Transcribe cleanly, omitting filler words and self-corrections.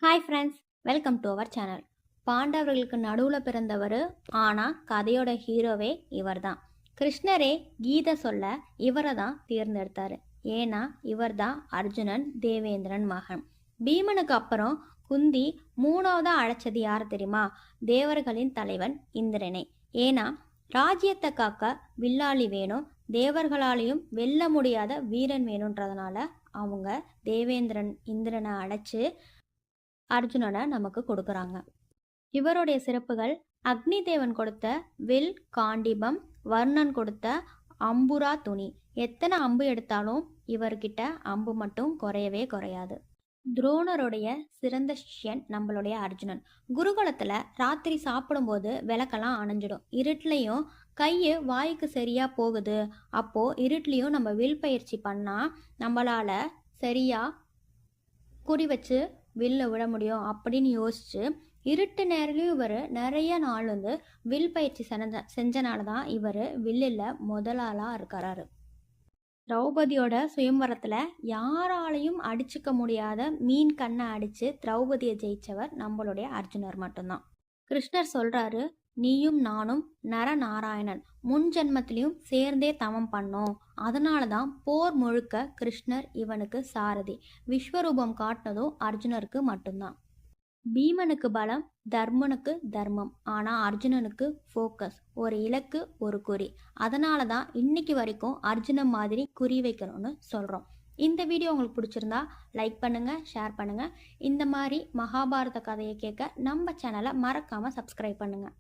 Hi friends, welcome to our channel. பாண்டவர்களுக்கு நடுவில் பிறந்தவர், ஆனால் கதையோட ஹீரோவே இவர் தான். கிருஷ்ணரே கீதை சொல்ல இவரை தான் தேர்ந்தெடுத்தார். ஏன்னா இவர் தான் அர்ஜுனன் தேவேந்திரன் மகன். பீமனுக்கு அப்புறம் குந்தி மூணாவதாக அழைச்சது யார் தெரியுமா? தேவர்களின் தலைவன் இந்திரனை. ஏன்னா ராஜ்யத்தை காக்க வில்லாளி வேணும், தேவர்களாலையும் வெல்ல முடியாத வீரன் வேணுன்றதுனால அவங்க தேவேந்திரன் இந்திரனை அழைச்சு அர்ஜுனனை நமக்கு கொடுக்குறாங்க. இவருடைய சிறப்புகள்: அக்னி தேவன் கொடுத்த வில் காண்டிபம், வர்ணன் கொடுத்த அம்புரா துணி. எத்தனை அம்பு எடுத்தாலும் இவர்கிட்ட அம்பு மட்டும் குறையவே குறையாது. துரோணருடைய சிறந்த சிஷ்யன் நம்மளுடைய அர்ஜுனன். குருகுலத்துல ராத்திரி சாப்பிடும்போது விளக்கெல்லாம் அணைஞ்சிடும். இருட்லையும் கையை வாய்க்கு சரியா போகுது. அப்போ இருட்லையும் நம்ம வில் பயிற்சி பண்ணா நம்மளால சரியா குறி வச்சு வில்ல விட முடியும் அப்படின்னு யோசிச்சு இருட்டு நேரிலையும் இவர் நிறைய நாள் வில் பயிற்சி செஞ்சனால தான் இவர் வில்லில் முதலாளாக இருக்கிறாரு. திரௌபதியோட சுயம்வரத்தில் யாராலையும் அடிச்சுக்க முடியாத மீன் கண்ணை அடித்து திரௌபதியை ஜெயிச்சவர் நம்மளுடைய அர்ஜுனர் மட்டும்தான். கிருஷ்ணர் சொல்கிறாரு, நீயும் நானும் நரநாராயணன் முன் ஜென்மத்திலையும் சேர்ந்தே தவம் பண்ணோம். அதனால தான் போர் முழுக்க கிருஷ்ணர் இவனுக்கு சாரதி. விஸ்வரூபம் காட்டினதும் அர்ஜுனருக்கு மட்டும்தான். பீமனுக்கு பலம், தர்மனுக்கு தர்மம். ஆனால் அர்ஜுனனுக்கு ஃபோக்கஸ், ஒரு இலக்கு, ஒரு குறி. அதனால தான் இன்னைக்கு வரைக்கும் அர்ஜுனன் மாதிரி குறி வைக்கணும்னு சொல்கிறோம். இந்த வீடியோ உங்களுக்கு பிடிச்சிருந்தா லைக் பண்ணுங்கள், ஷேர் பண்ணுங்கள். இந்த மாதிரி மகாபாரத கதையை கேட்க நம்ம சேனலை மறக்காமல் சப்ஸ்கிரைப் பண்ணுங்கள்.